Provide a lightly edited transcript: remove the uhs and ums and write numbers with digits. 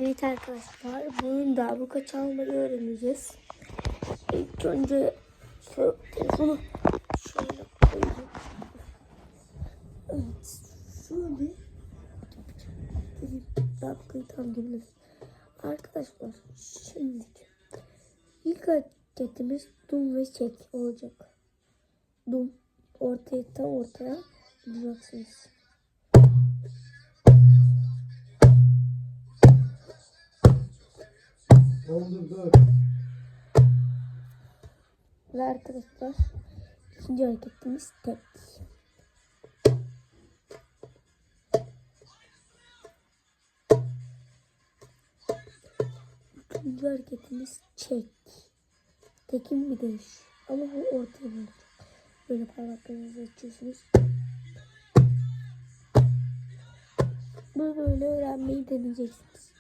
Evet arkadaşlar, bugün darbuka çalmayı öğreneceğiz. İlk önce telefonu şöyle koyayım. Evet, şöyle darbukayı tam görürüz. Arkadaşlar, şimdi ilk hareketimiz dum ve çek olacak. Dum tam ortaya vuracaksınız. Ve arkadaşlar ikinci hareketimiz tek. Üçüncü hareketimiz çek. Tekin bir değiş. Ama bu ortaya olacak. Böyle parmaklarınızı açıyorsunuz. Böyle öğrenmeyi deneyeceksiniz.